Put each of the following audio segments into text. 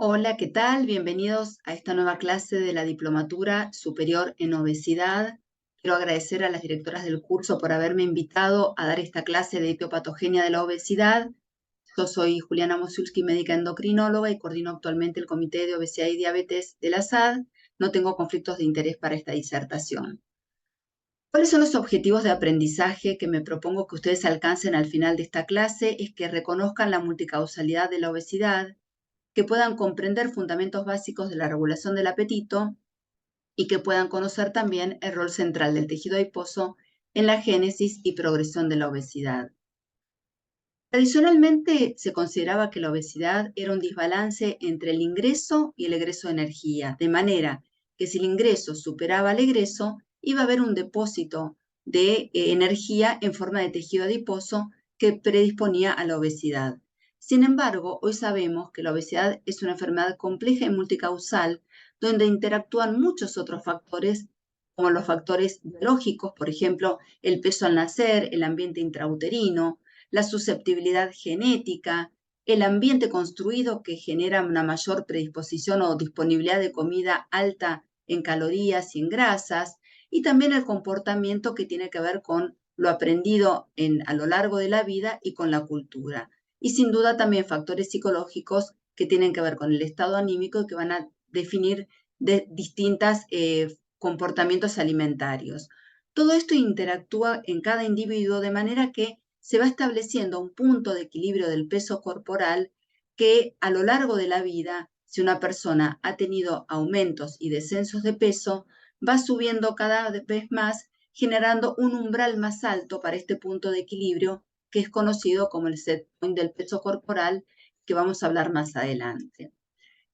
Hola, ¿qué tal? Bienvenidos a esta nueva clase de la Diplomatura Superior en Obesidad. Quiero agradecer a las directoras del curso por haberme invitado a dar esta clase de etiopatogenia de la obesidad. Yo soy Juliana Mosulski, médica endocrinóloga y coordino actualmente el Comité de Obesidad y Diabetes de la SAD. No tengo conflictos de interés para esta disertación. ¿Cuáles son los objetivos de aprendizaje que me propongo que ustedes alcancen al final de esta clase? Es que reconozcan la multicausalidad de la obesidad, que puedan comprender fundamentos básicos de la regulación del apetito y que puedan conocer también el rol central del tejido adiposo en la génesis y progresión de la obesidad. Tradicionalmente se consideraba que la obesidad era un desbalance entre el ingreso y el egreso de energía, de manera que si el ingreso superaba el egreso, iba a haber un depósito de energía en forma de tejido adiposo que predisponía a la obesidad. Sin embargo, hoy sabemos que la obesidad es una enfermedad compleja y multicausal, donde interactúan muchos otros factores, como los factores biológicos, por ejemplo, el peso al nacer, el ambiente intrauterino, la susceptibilidad genética, el ambiente construido que genera una mayor predisposición o disponibilidad de comida alta en calorías y en grasas, y también el comportamiento que tiene que ver con lo aprendido a lo largo de la vida y con la cultura. Y sin duda también factores psicológicos que tienen que ver con el estado anímico y que van a definir distintos comportamientos alimentarios. Todo esto interactúa en cada individuo de manera que se va estableciendo un punto de equilibrio del peso corporal que a lo largo de la vida, si una persona ha tenido aumentos y descensos de peso, va subiendo cada vez más, generando un umbral más alto para este punto de equilibrio que es conocido como el set point del peso corporal, que vamos a hablar más adelante.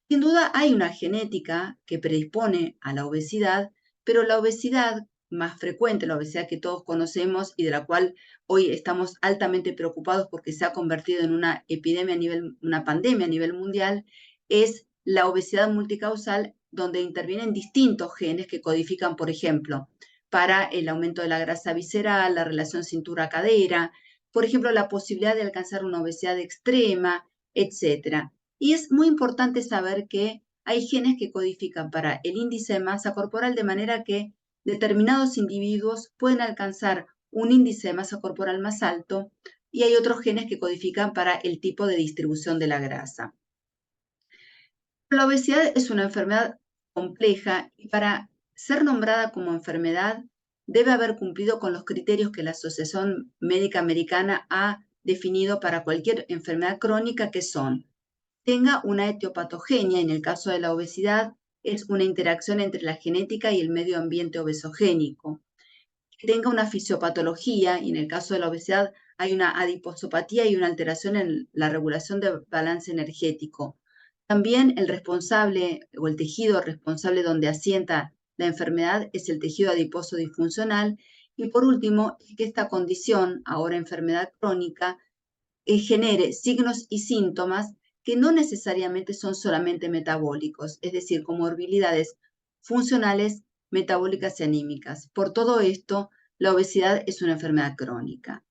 Sin duda hay una genética que predispone a la obesidad, pero la obesidad más frecuente, la obesidad que todos conocemos y de la cual hoy estamos altamente preocupados porque se ha convertido en una epidemia una pandemia a nivel mundial, es la obesidad multicausal, donde intervienen distintos genes que codifican, por ejemplo, para el aumento de la grasa visceral, la relación cintura-cadera, por ejemplo, la posibilidad de alcanzar una obesidad extrema, etcétera. Y es muy importante saber que hay genes que codifican para el índice de masa corporal de manera que determinados individuos pueden alcanzar un índice de masa corporal más alto y hay otros genes que codifican para el tipo de distribución de la grasa. La obesidad es una enfermedad compleja y para ser nombrada como enfermedad debe haber cumplido con los criterios que la Asociación Médica Americana ha definido para cualquier enfermedad crónica, que son: tenga una etiopatogenia, en el caso de la obesidad es una interacción entre la genética y el medio ambiente obesogénico; que tenga una fisiopatología, y en el caso de la obesidad hay una adiposopatía y una alteración en la regulación del balance energético. También el responsable o el tejido responsable donde asienta la enfermedad es el tejido adiposo disfuncional. Y por último, que esta condición, ahora enfermedad crónica, genere signos y síntomas que no necesariamente son solamente metabólicos, es decir, comorbilidades funcionales, metabólicas y anímicas. Por todo esto, la obesidad es una enfermedad crónica.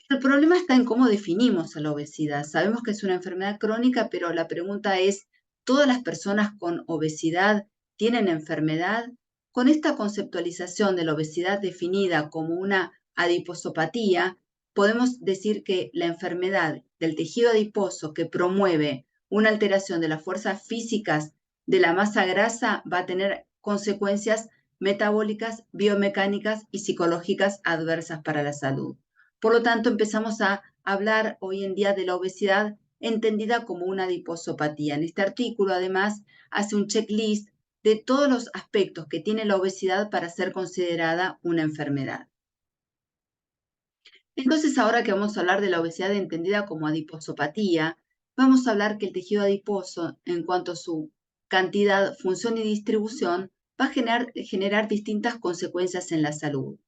El problema está en cómo definimos a la obesidad. Sabemos que es una enfermedad crónica, pero la pregunta es: ¿todas las personas con obesidad tienen enfermedad? Con esta conceptualización de la obesidad definida como una adiposopatía, podemos decir que la enfermedad del tejido adiposo que promueve una alteración de las fuerzas físicas de la masa grasa va a tener consecuencias metabólicas, biomecánicas y psicológicas adversas para la salud. Por lo tanto, empezamos a hablar hoy en día de la obesidad entendida como una adiposopatía. En este artículo, además, hace un checklist de todos los aspectos que tiene la obesidad para ser considerada una enfermedad. Entonces, ahora que vamos a hablar de la obesidad entendida como adiposopatía, vamos a hablar que el tejido adiposo, en cuanto a su cantidad, función y distribución, va a generar distintas consecuencias en la salud.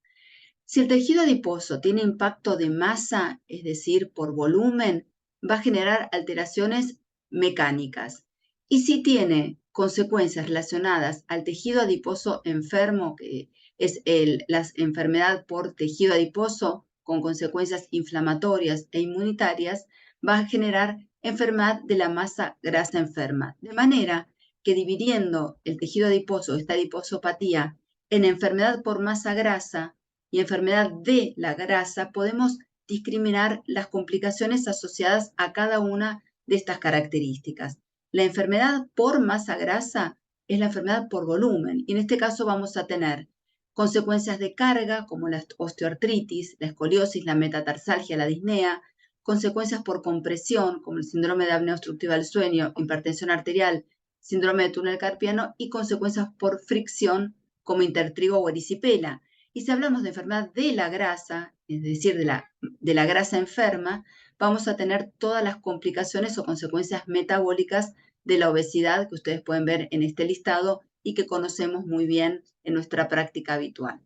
Si el tejido adiposo tiene impacto de masa, es decir, por volumen, va a generar alteraciones mecánicas. Y si tiene consecuencias relacionadas al tejido adiposo enfermo, que es la enfermedad por tejido adiposo con consecuencias inflamatorias e inmunitarias, va a generar enfermedad de la masa grasa enferma. De manera que dividiendo el tejido adiposo, esta adiposopatía, en enfermedad por masa grasa y enfermedad de la grasa, podemos discriminar las complicaciones asociadas a cada una de estas características. La enfermedad por masa grasa es la enfermedad por volumen, y en este caso vamos a tener consecuencias de carga como la osteoartritis, la escoliosis, la metatarsalgia, la disnea, consecuencias por compresión como el síndrome de apnea obstructiva del sueño, hipertensión arterial, síndrome de túnel carpiano, y consecuencias por fricción como intertrigo o erisipela. Y si hablamos de enfermedad de la grasa, es decir, de la grasa enferma, vamos a tener todas las complicaciones o consecuencias metabólicas de la obesidad que ustedes pueden ver en este listado y que conocemos muy bien en nuestra práctica habitual.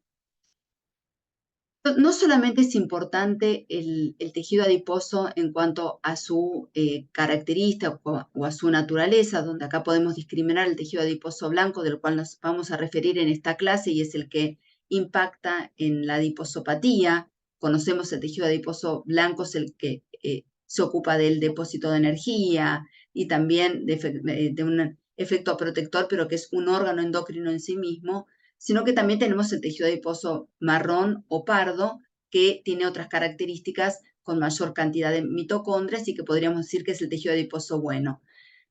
No solamente es importante el tejido adiposo en cuanto a su característica o a su naturaleza, donde acá podemos discriminar el tejido adiposo blanco, del cual nos vamos a referir en esta clase, y es el que impacta en la adiposopatía. Conocemos el tejido adiposo blanco, es el que se ocupa del depósito de energía y también de un efecto protector, pero que es un órgano endocrino en sí mismo, sino que también tenemos el tejido adiposo marrón o pardo, que tiene otras características con mayor cantidad de mitocondrias y que podríamos decir que es el tejido adiposo bueno.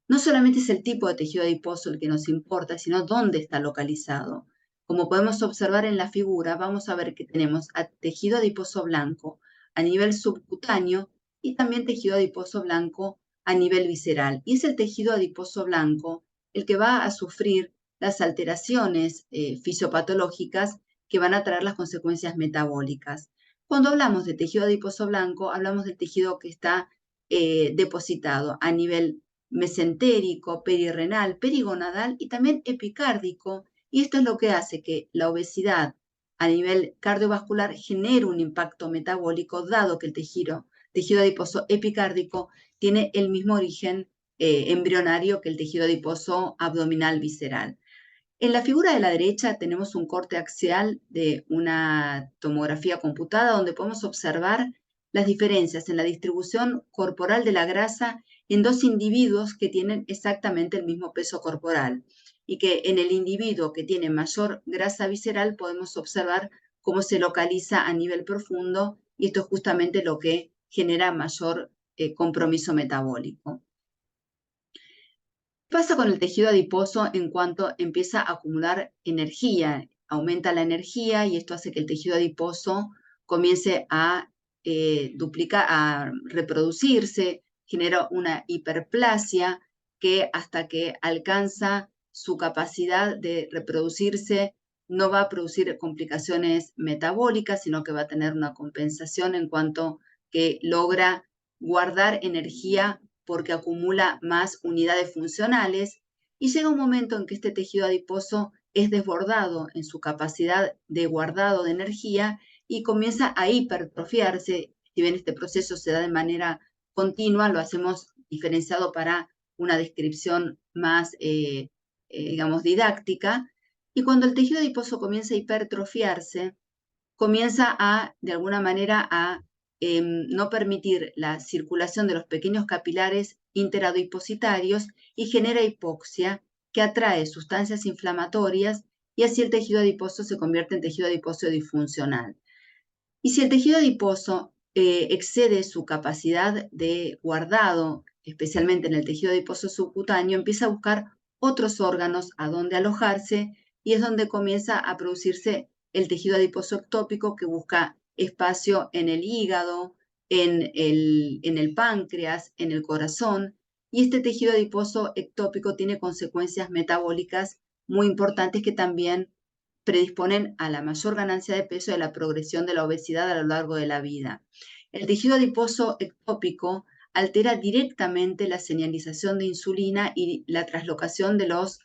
No solamente es el tipo de tejido adiposo el que nos importa, sino dónde está localizado. Como podemos observar en la figura, vamos a ver que tenemos tejido adiposo blanco a nivel subcutáneo y también tejido adiposo blanco a nivel visceral. Y es el tejido adiposo blanco el que va a sufrir las alteraciones fisiopatológicas que van a traer las consecuencias metabólicas. Cuando hablamos de tejido adiposo blanco, hablamos del tejido que está depositado a nivel mesentérico, perirrenal, perigonadal y también epicárdico. Y esto es lo que hace que la obesidad a nivel cardiovascular genere un impacto metabólico, dado que el tejido adiposo epicárdico tiene el mismo origen embrionario que el tejido adiposo abdominal visceral. En la figura de la derecha tenemos un corte axial de una tomografía computada donde podemos observar las diferencias en la distribución corporal de la grasa en dos individuos que tienen exactamente el mismo peso corporal, y que en el individuo que tiene mayor grasa visceral podemos observar cómo se localiza a nivel profundo, y esto es justamente lo que genera mayor compromiso metabólico. ¿Qué pasa con el tejido adiposo en cuanto empieza a acumular energía? Aumenta la energía y esto hace que el tejido adiposo comience a duplicar, a reproducirse, genera una hiperplasia que hasta que alcanza su capacidad de reproducirse no va a producir complicaciones metabólicas, sino que va a tener una compensación en cuanto que logra guardar energía porque acumula más unidades funcionales, y llega un momento en que este tejido adiposo es desbordado en su capacidad de guardado de energía y comienza a hipertrofiarse. Si bien este proceso se da de manera continua, lo hacemos diferenciado para una descripción más, digamos, didáctica. Y cuando el tejido adiposo comienza a hipertrofiarse, comienza de alguna manera, a no permitir la circulación de los pequeños capilares interadipositarios y genera hipoxia, que atrae sustancias inflamatorias, y así el tejido adiposo se convierte en tejido adiposo disfuncional. Y si el tejido adiposo excede su capacidad de guardado, especialmente en el tejido adiposo subcutáneo, empieza a buscar otros órganos a donde alojarse, y es donde comienza a producirse el tejido adiposo ectópico, que busca espacio en el hígado, en el páncreas, en el corazón. Y este tejido adiposo ectópico tiene consecuencias metabólicas muy importantes que también predisponen a la mayor ganancia de peso y a la progresión de la obesidad a lo largo de la vida. El tejido adiposo ectópico altera directamente la señalización de insulina y la translocación de las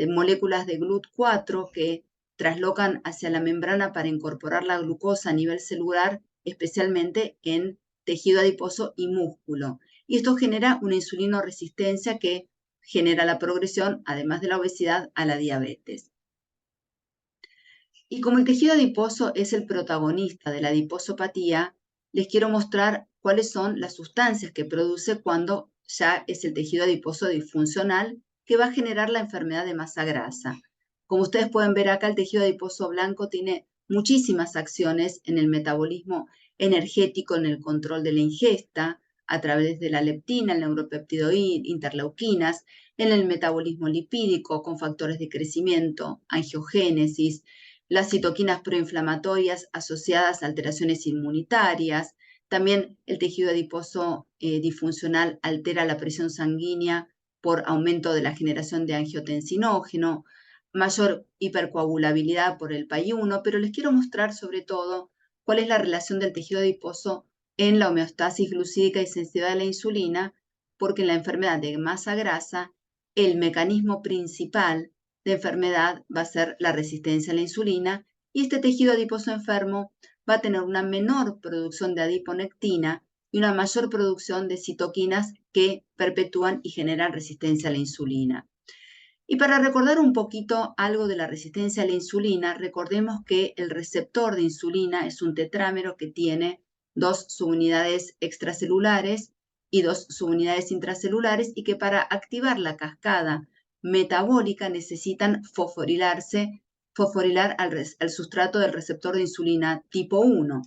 moléculas de GLUT4, que traslocan hacia la membrana para incorporar la glucosa a nivel celular, especialmente en tejido adiposo y músculo. Y esto genera una insulinoresistencia que genera la progresión, además de la obesidad, a la diabetes. Y como el tejido adiposo es el protagonista de la adiposopatía, les quiero mostrar cuáles son las sustancias que produce cuando ya es el tejido adiposo disfuncional que va a generar la enfermedad de masa grasa. Como ustedes pueden ver acá, el tejido adiposo blanco tiene muchísimas acciones en el metabolismo energético, en el control de la ingesta, a través de la leptina, el neuropéptido I, interleuquinas, en el metabolismo lipídico, con factores de crecimiento, angiogénesis, las citoquinas proinflamatorias asociadas a alteraciones inmunitarias. También el tejido adiposo disfuncional altera la presión sanguínea por aumento de la generación de angiotensinógeno, mayor hipercoagulabilidad por el PAI-1, pero les quiero mostrar sobre todo cuál es la relación del tejido adiposo en la homeostasis glucídica y sensibilidad a la insulina, porque en la enfermedad de masa grasa, el mecanismo principal de enfermedad va a ser la resistencia a la insulina, y este tejido adiposo enfermo va a tener una menor producción de adiponectina y una mayor producción de citoquinas que perpetúan y generan resistencia a la insulina. Y para recordar un poquito algo de la resistencia a la insulina, recordemos que el receptor de insulina es un tetrámero que tiene 2 subunidades extracelulares y 2 subunidades intracelulares, y que para activar la cascada metabólica necesitan fosforilar al sustrato del receptor de insulina tipo 1.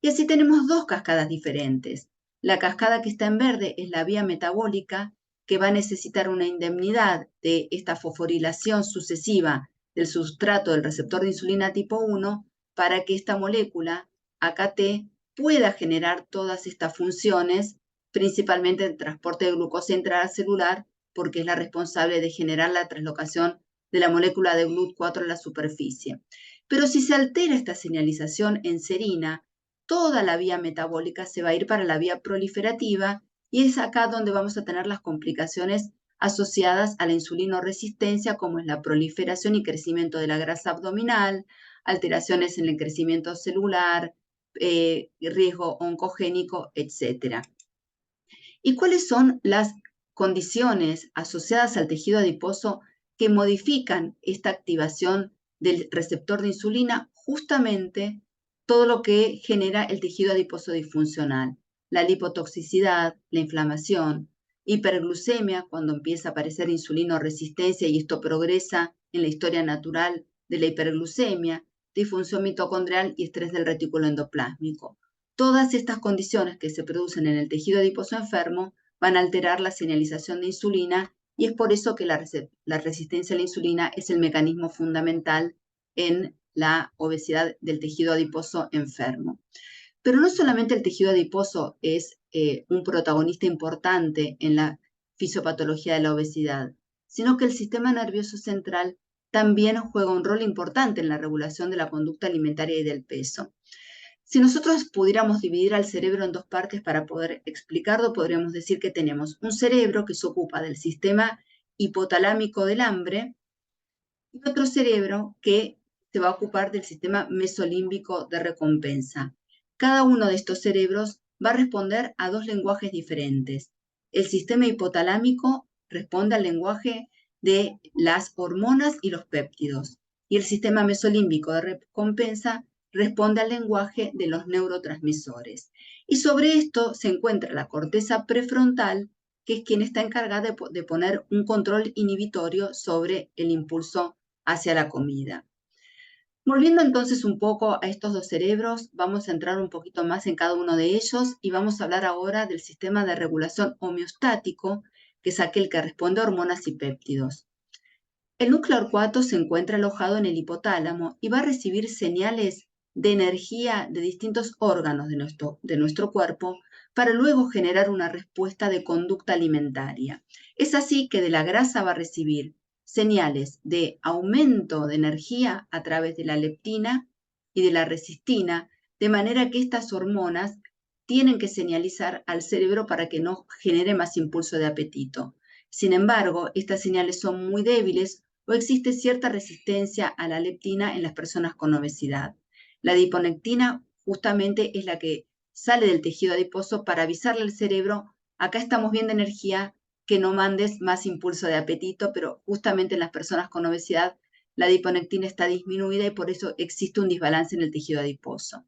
Y así tenemos 2 cascadas diferentes. La cascada que está en verde es la vía metabólica, que va a necesitar una indemnidad de esta fosforilación sucesiva del sustrato del receptor de insulina tipo 1 para que esta molécula, AKT, pueda generar todas estas funciones, principalmente el transporte de glucosa intracelular, porque es la responsable de generar la translocación de la molécula de GLUT4 en la superficie. Pero si se altera esta señalización en serina, toda la vía metabólica se va a ir para la vía proliferativa, y es acá donde vamos a tener las complicaciones asociadas a la insulinoresistencia, como es la proliferación y crecimiento de la grasa abdominal, alteraciones en el crecimiento celular, riesgo oncogénico, etc. ¿Y cuáles son las condiciones asociadas al tejido adiposo que modifican esta activación del receptor de insulina? Justamente todo lo que genera el tejido adiposo disfuncional: la lipotoxicidad, la inflamación, hiperglucemia, cuando empieza a aparecer insulinoresistencia y esto progresa en la historia natural de la hiperglucemia, disfunción mitocondrial y estrés del retículo endoplásmico. Todas estas condiciones que se producen en el tejido adiposo enfermo van a alterar la señalización de insulina, y es por eso que la resistencia a la insulina es el mecanismo fundamental en la obesidad del tejido adiposo enfermo. Pero no solamente el tejido adiposo es un protagonista importante en la fisiopatología de la obesidad, sino que el sistema nervioso central también juega un rol importante en la regulación de la conducta alimentaria y del peso. Si nosotros pudiéramos dividir al cerebro en 2 partes para poder explicarlo, podríamos decir que tenemos un cerebro que se ocupa del sistema hipotalámico del hambre y otro cerebro que se va a ocupar del sistema mesolímbico de recompensa. Cada uno de estos cerebros va a responder a 2 lenguajes diferentes. El sistema hipotalámico responde al lenguaje de las hormonas y los péptidos, y el sistema mesolímbico de recompensa responde al lenguaje de los neurotransmisores. Y sobre esto se encuentra la corteza prefrontal, que es quien está encargada de poner un control inhibitorio sobre el impulso hacia la comida. Volviendo entonces un poco a estos 2 cerebros, vamos a entrar un poquito más en cada uno de ellos y vamos a hablar ahora del sistema de regulación homeostático, que es aquel que responde a hormonas y péptidos. El núcleo arcuato se encuentra alojado en el hipotálamo y va a recibir señales de energía de distintos órganos de nuestro cuerpo para luego generar una respuesta de conducta alimentaria. Es así que de la grasa va a recibir señales de aumento de energía a través de la leptina y de la resistina, de manera que estas hormonas tienen que señalizar al cerebro para que no genere más impulso de apetito. Sin embargo, estas señales son muy débiles o existe cierta resistencia a la leptina en las personas con obesidad. La adiponectina justamente es la que sale del tejido adiposo para avisarle al cerebro: acá estamos viendo energía, que no mandes más impulso de apetito, pero justamente en las personas con obesidad la adiponectina está disminuida y por eso existe un desbalance en el tejido adiposo.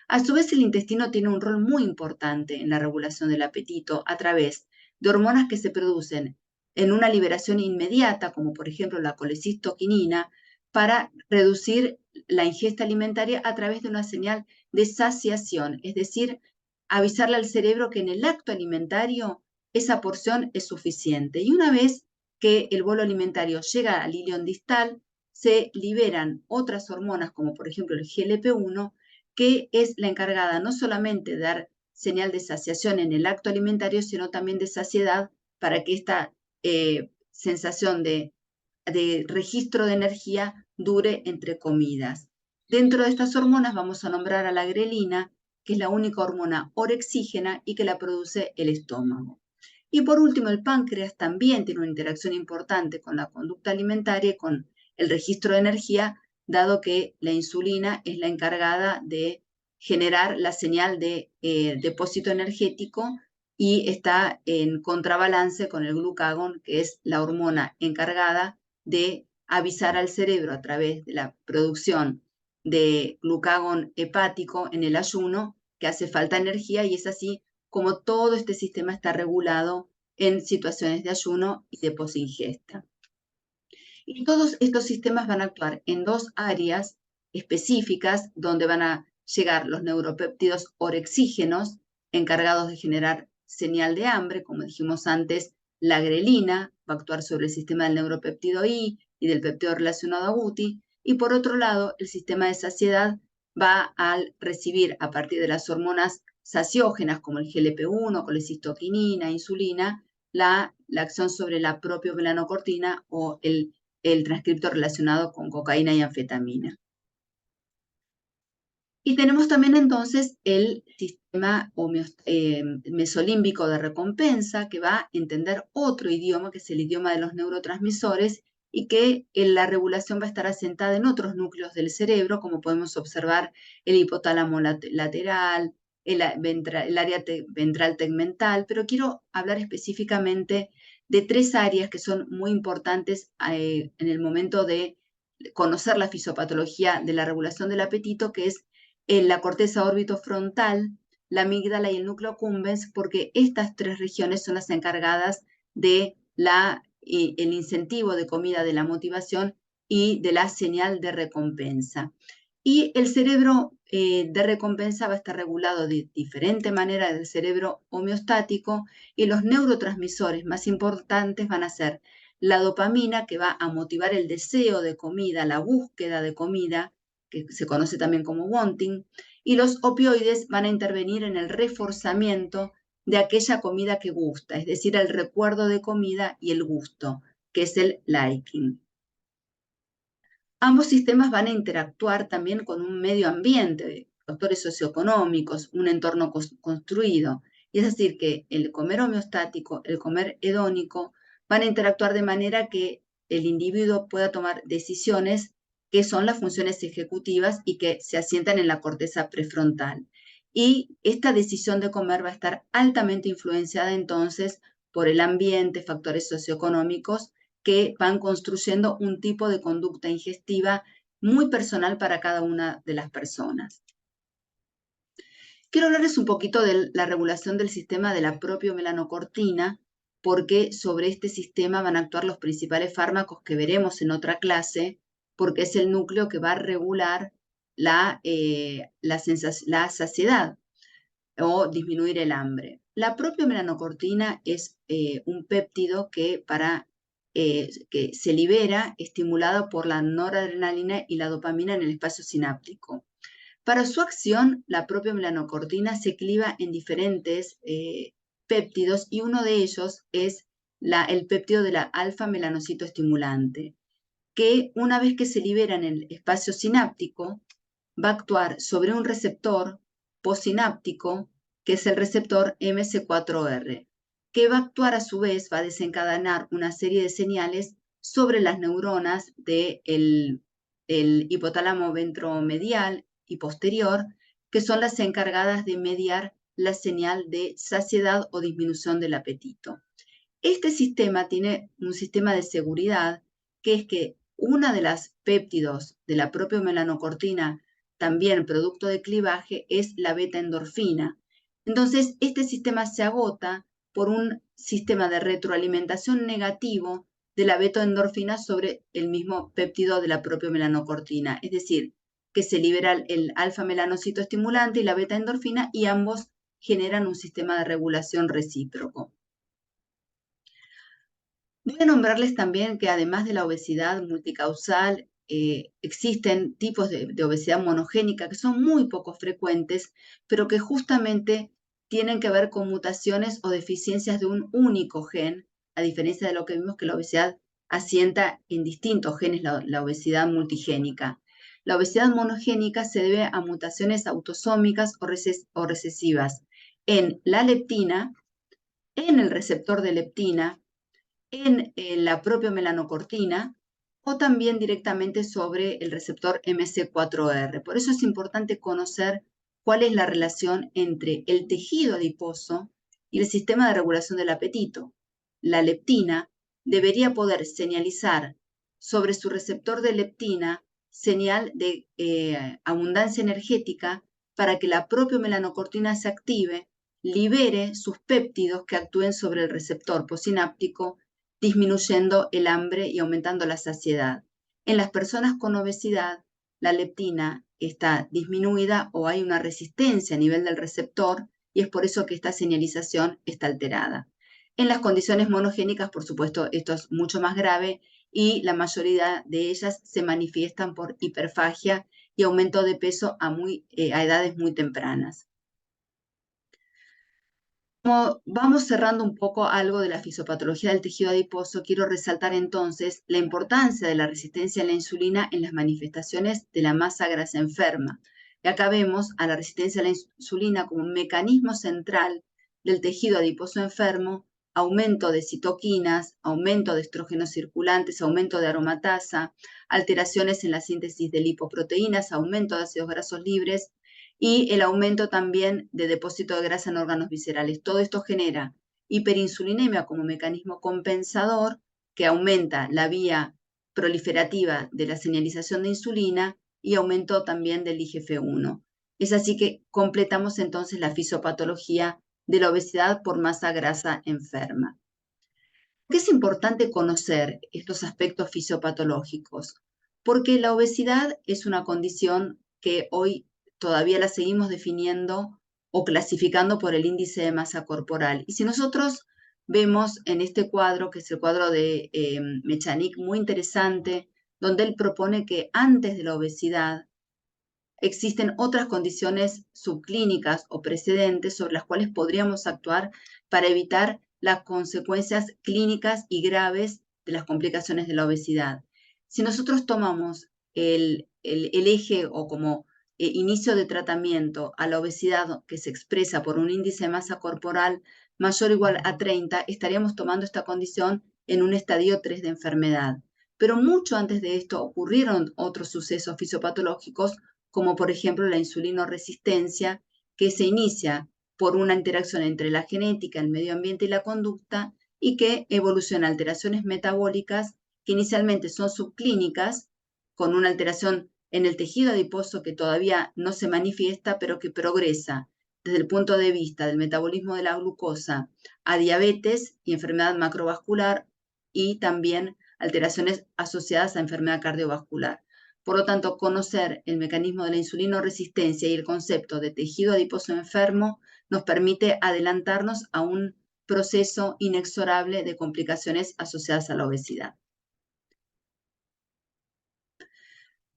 A su vez, el intestino tiene un rol muy importante en la regulación del apetito a través de hormonas que se producen en una liberación inmediata, como por ejemplo la colecistoquinina, para reducir la ingesta alimentaria a través de una señal de saciación, es decir, avisarle al cerebro que en el acto alimentario esa porción es suficiente. Y una vez que el bolo alimentario llega al ilion distal, se liberan otras hormonas, como por ejemplo el GLP-1, que es la encargada no solamente de dar señal de saciación en el acto alimentario, sino también de saciedad para que esta sensación de registro de energía dure entre comidas. Dentro de estas hormonas vamos a nombrar a la grelina, que es la única hormona orexígena y que la produce el estómago. Y por último, el páncreas también tiene una interacción importante con la conducta alimentaria y con el registro de energía, dado que la insulina es la encargada de generar la señal de depósito energético y está en contrabalance con el glucagón, que es la hormona encargada de avisar al cerebro a través de la producción de glucagón hepático en el ayuno que hace falta energía, y es así como todo este sistema está regulado en situaciones de ayuno y de posingesta. Y todos estos sistemas van a actuar en dos áreas específicas donde van a llegar los neuropéptidos orexígenos, encargados de generar señal de hambre, como dijimos antes, la grelina va a actuar sobre el sistema del neuropéptido I y del péptido relacionado a UTI, y por otro lado, el sistema de saciedad va a recibir a partir de las hormonas saciógenas como el GLP-1, colecistoquinina, insulina, la acción sobre la propiomelanocortina o el transcriptor relacionado con cocaína y anfetamina. Y tenemos también entonces el sistema mesolímbico de recompensa, que va a entender otro idioma, que es el idioma de los neurotransmisores, y que la regulación va a estar asentada en otros núcleos del cerebro, como podemos observar el hipotálamo lateral, el área ventral tegmental, pero quiero hablar específicamente de tres áreas que son muy importantes en el momento de conocer la fisiopatología de la regulación del apetito, que es en la corteza orbitofrontal, la amígdala y el núcleo accumbens, porque estas tres regiones son las encargadas de el incentivo de comida, de la motivación y de la señal de recompensa. Y el cerebro de recompensa va a estar regulado de diferente manera del cerebro homeostático, y los neurotransmisores más importantes van a ser la dopamina, que va a motivar el deseo de comida, la búsqueda de comida, que se conoce también como wanting, y los opioides van a intervenir en el reforzamiento de aquella comida que gusta, es decir, el recuerdo de comida y el gusto, que es el liking. Ambos sistemas van a interactuar también con un medio ambiente, factores socioeconómicos, un entorno construido. Y es decir, que el comer homeostático, el comer hedónico, van a interactuar de manera que el individuo pueda tomar decisiones que son las funciones ejecutivas y que se asientan en la corteza prefrontal. Y esta decisión de comer va a estar altamente influenciada entonces por el ambiente, factores socioeconómicos, que van construyendo un tipo de conducta ingestiva muy personal para cada una de las personas. Quiero hablarles un poquito de la regulación del sistema de la propiomelanocortina, porque sobre este sistema van a actuar los principales fármacos que veremos en otra clase, porque es el núcleo que va a regular la saciedad o disminuir el hambre. La propiomelanocortina es un péptido que se libera estimulado por la noradrenalina y la dopamina en el espacio sináptico. Para su acción, la propiomelanocortina se cliva en diferentes péptidos, y uno de ellos es el péptido de la alfa-melanocito estimulante, que una vez que se libera en el espacio sináptico, va a actuar sobre un receptor postsináptico, que es el receptor MC4R, que va a actuar a su vez, va a desencadenar una serie de señales sobre las neuronas del hipotálamo ventromedial y posterior, que son las encargadas de mediar la señal de saciedad o disminución del apetito. Este sistema tiene un sistema de seguridad, que es que una de las péptidos de la propia melanocortina, también producto de clivaje, es la beta endorfina. Entonces, este sistema se agota por un sistema de retroalimentación negativo de la beta-endorfina sobre el mismo péptido de la propia melanocortina. Es decir, que se libera el alfa-melanocito estimulante y la beta-endorfina y ambos generan un sistema de regulación recíproco. Voy a nombrarles también que además de la obesidad multicausal, existen tipos de obesidad monogénica que son muy poco frecuentes, pero que justamente tienen que ver con mutaciones o deficiencias de un único gen, a diferencia de lo que vimos que la obesidad asienta en distintos genes, la obesidad multigénica. La obesidad monogénica se debe a mutaciones autosómicas o recesivas en la leptina, en el receptor de leptina, en la propia melanocortina o también directamente sobre el receptor MC4R. Por eso es importante conocer cuál es la relación entre el tejido adiposo y el sistema de regulación del apetito. La leptina debería poder señalizar sobre su receptor de leptina señal de abundancia energética para que la propia melanocortina se active, libere sus péptidos que actúen sobre el receptor posináptico, disminuyendo el hambre y aumentando la saciedad. En las personas con obesidad, la leptina está disminuida o hay una resistencia a nivel del receptor y es por eso que esta señalización está alterada. En las condiciones monogénicas, por supuesto, esto es mucho más grave y la mayoría de ellas se manifiestan por hiperfagia y aumento de peso a edades muy tempranas. Como vamos cerrando un poco algo de la fisiopatología del tejido adiposo, quiero resaltar entonces la importancia de la resistencia a la insulina en las manifestaciones de la masa grasa enferma. Y acá vemos a la resistencia a la insulina como un mecanismo central del tejido adiposo enfermo, aumento de citoquinas, aumento de estrógenos circulantes, aumento de aromatasa, alteraciones en la síntesis de lipoproteínas, aumento de ácidos grasos libres, y el aumento también de depósito de grasa en órganos viscerales. Todo esto genera hiperinsulinemia como mecanismo compensador que aumenta la vía proliferativa de la señalización de insulina y aumento también del IGF-1. Es así que completamos entonces la fisiopatología de la obesidad por masa grasa enferma. ¿Por qué es importante conocer estos aspectos fisiopatológicos? Porque la obesidad es una condición que hoy todavía la seguimos definiendo o clasificando por el índice de masa corporal. Y si nosotros vemos en este cuadro, que es el cuadro de Mechanik, muy interesante, donde él propone que antes de la obesidad existen otras condiciones subclínicas o precedentes sobre las cuales podríamos actuar para evitar las consecuencias clínicas y graves de las complicaciones de la obesidad. Si nosotros tomamos el eje o como inicio de tratamiento a la obesidad que se expresa por un índice de masa corporal mayor o igual a 30, estaríamos tomando esta condición en un estadio 3 de enfermedad. Pero mucho antes de esto ocurrieron otros sucesos fisiopatológicos, como por ejemplo la insulinoresistencia, que se inicia por una interacción entre la genética, el medio ambiente y la conducta, y que evoluciona a alteraciones metabólicas que inicialmente son subclínicas, con una alteración en el tejido adiposo que todavía no se manifiesta, pero que progresa desde el punto de vista del metabolismo de la glucosa a diabetes y enfermedad macrovascular y también alteraciones asociadas a enfermedad cardiovascular. Por lo tanto, conocer el mecanismo de la insulinoresistencia y el concepto de tejido adiposo enfermo nos permite adelantarnos a un proceso inexorable de complicaciones asociadas a la obesidad.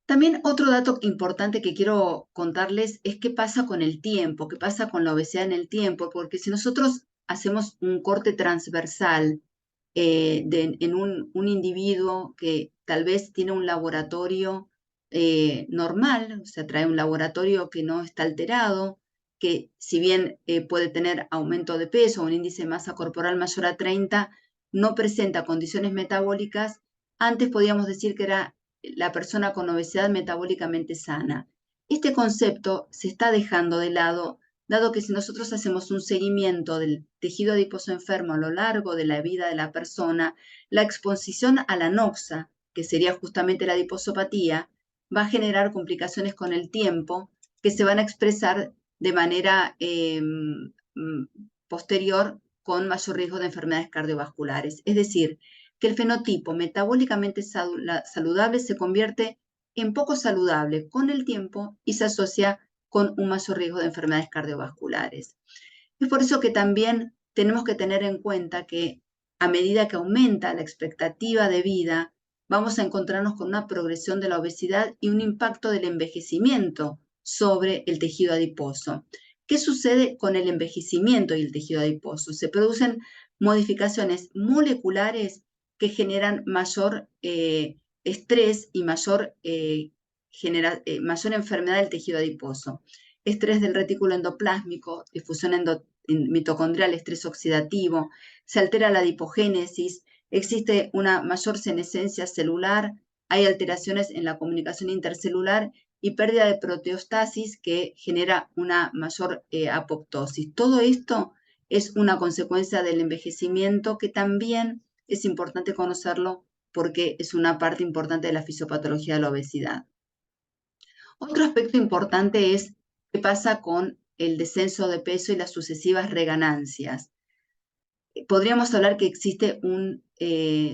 También otro dato importante que quiero contarles es qué pasa con el tiempo, qué pasa con la obesidad en el tiempo, porque si nosotros hacemos un corte transversal en un individuo que tal vez tiene un laboratorio normal, o sea, trae un laboratorio que no está alterado, que si bien puede tener aumento de peso o un índice de masa corporal mayor a 30, no presenta condiciones metabólicas, antes podíamos decir que era la persona con obesidad metabólicamente sana. Este concepto se está dejando de lado, dado que si nosotros hacemos un seguimiento del tejido adiposo enfermo a lo largo de la vida de la persona, la exposición a la noxa, que sería justamente la adiposopatía, va a generar complicaciones con el tiempo que se van a expresar de manera posterior con mayor riesgo de enfermedades cardiovasculares. Es decir, que el fenotipo metabólicamente saludable se convierte en poco saludable con el tiempo y se asocia con un mayor riesgo de enfermedades cardiovasculares. Es por eso que también tenemos que tener en cuenta que a medida que aumenta la expectativa de vida, vamos a encontrarnos con una progresión de la obesidad y un impacto del envejecimiento sobre el tejido adiposo. ¿Qué sucede con el envejecimiento y el tejido adiposo? Se producen modificaciones moleculares que generan mayor estrés y mayor enfermedad del tejido adiposo. Estrés del retículo endoplásmico, difusión mitocondrial, estrés oxidativo, se altera la adipogénesis, existe una mayor senescencia celular, hay alteraciones en la comunicación intercelular y pérdida de proteostasis que genera una mayor apoptosis. Todo esto es una consecuencia del envejecimiento que también es importante conocerlo porque es una parte importante de la fisiopatología de la obesidad. Otro aspecto importante es qué pasa con el descenso de peso y las sucesivas reganancias. Podríamos hablar que existe un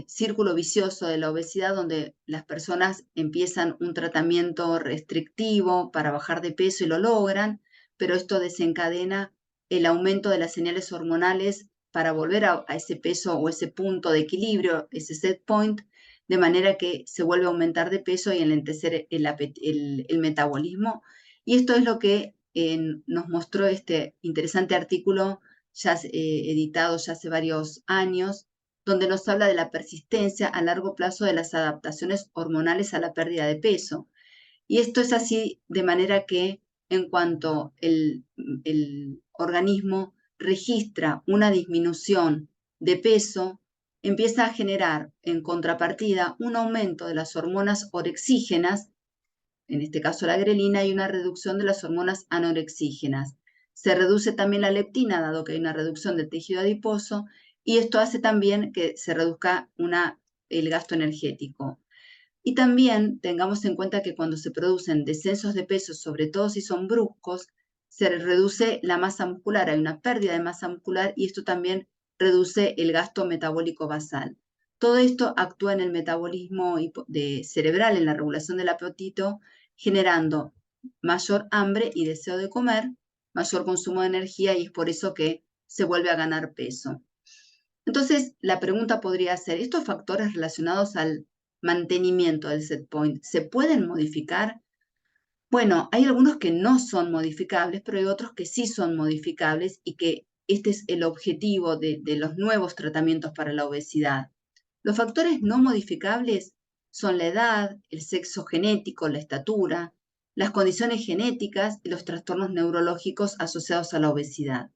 círculo vicioso de la obesidad donde las personas empiezan un tratamiento restrictivo para bajar de peso y lo logran, pero esto desencadena el aumento de las señales hormonales para volver a ese peso o ese punto de equilibrio, ese set point, de manera que se vuelve a aumentar de peso y enlentecer el metabolismo. Y esto es lo que nos mostró este interesante artículo ya editado ya hace varios años, donde nos habla de la persistencia a largo plazo de las adaptaciones hormonales a la pérdida de peso. Y esto es así de manera que en cuanto el organismo registra una disminución de peso, empieza a generar en contrapartida un aumento de las hormonas orexígenas, en este caso la grelina, y una reducción de las hormonas anorexígenas. Se reduce también la leptina, dado que hay una reducción del tejido adiposo, y esto hace también que se reduzca el gasto energético. Y también tengamos en cuenta que cuando se producen descensos de peso, sobre todo si son bruscos, se reduce la masa muscular, hay una pérdida de masa muscular y esto también reduce el gasto metabólico basal. Todo esto actúa en el metabolismo cerebral, en la regulación del apetito, generando mayor hambre y deseo de comer, mayor consumo de energía y es por eso que se vuelve a ganar peso. Entonces, la pregunta podría ser, ¿estos factores relacionados al mantenimiento del set point se pueden modificar? Bueno, hay algunos que no son modificables, pero hay otros que sí son modificables y que este es el objetivo de los nuevos tratamientos para la obesidad. Los factores no modificables son la edad, el sexo genético, la estatura, las condiciones genéticas y los trastornos neurológicos asociados a la obesidad.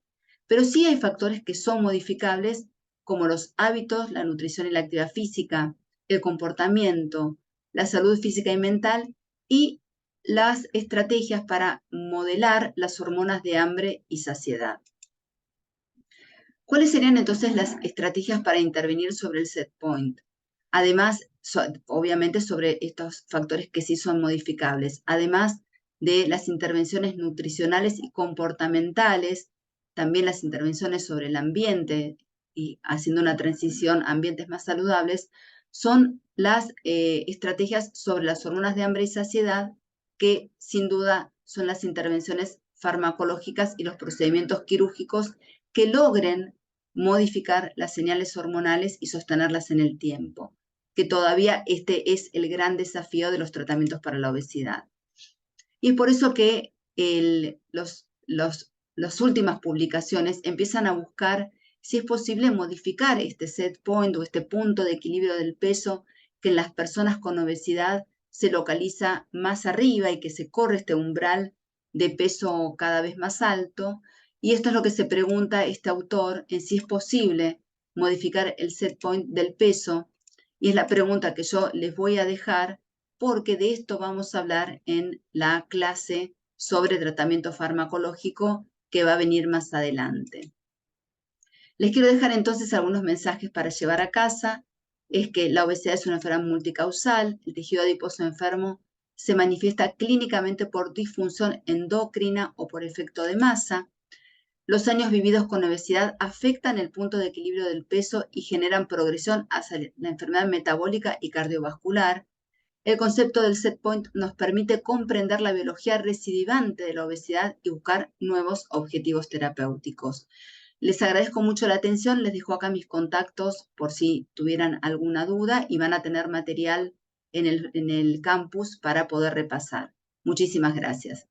Pero sí hay factores que son modificables como los hábitos, la nutrición y la actividad física, el comportamiento, la salud física y mental y las estrategias para modelar las hormonas de hambre y saciedad. ¿Cuáles serían entonces las estrategias para intervenir sobre el set point? Además, obviamente sobre estos factores que sí son modificables, además de las intervenciones nutricionales y comportamentales, también las intervenciones sobre el ambiente y haciendo una transición a ambientes más saludables, son las estrategias sobre las hormonas de hambre y saciedad que sin duda son las intervenciones farmacológicas y los procedimientos quirúrgicos que logren modificar las señales hormonales y sostenerlas en el tiempo, que todavía este es el gran desafío de los tratamientos para la obesidad. Y es por eso que las últimas publicaciones empiezan a buscar si es posible modificar este set point o este punto de equilibrio del peso que en las personas con obesidad se localiza más arriba y que se corre este umbral de peso cada vez más alto. Y esto es lo que se pregunta este autor, en si es posible modificar el set point del peso. Y es la pregunta que yo les voy a dejar porque de esto vamos a hablar en la clase sobre tratamiento farmacológico que va a venir más adelante. Les quiero dejar entonces algunos mensajes para llevar a casa. Es que la obesidad es una enfermedad multicausal, el tejido adiposo enfermo se manifiesta clínicamente por disfunción endocrina o por efecto de masa. Los años vividos con obesidad afectan el punto de equilibrio del peso y generan progresión hacia la enfermedad metabólica y cardiovascular. El concepto del set point nos permite comprender la biología recidivante de la obesidad y buscar nuevos objetivos terapéuticos. Les agradezco mucho la atención, les dejo acá mis contactos por si tuvieran alguna duda y van a tener material en el campus para poder repasar. Muchísimas gracias.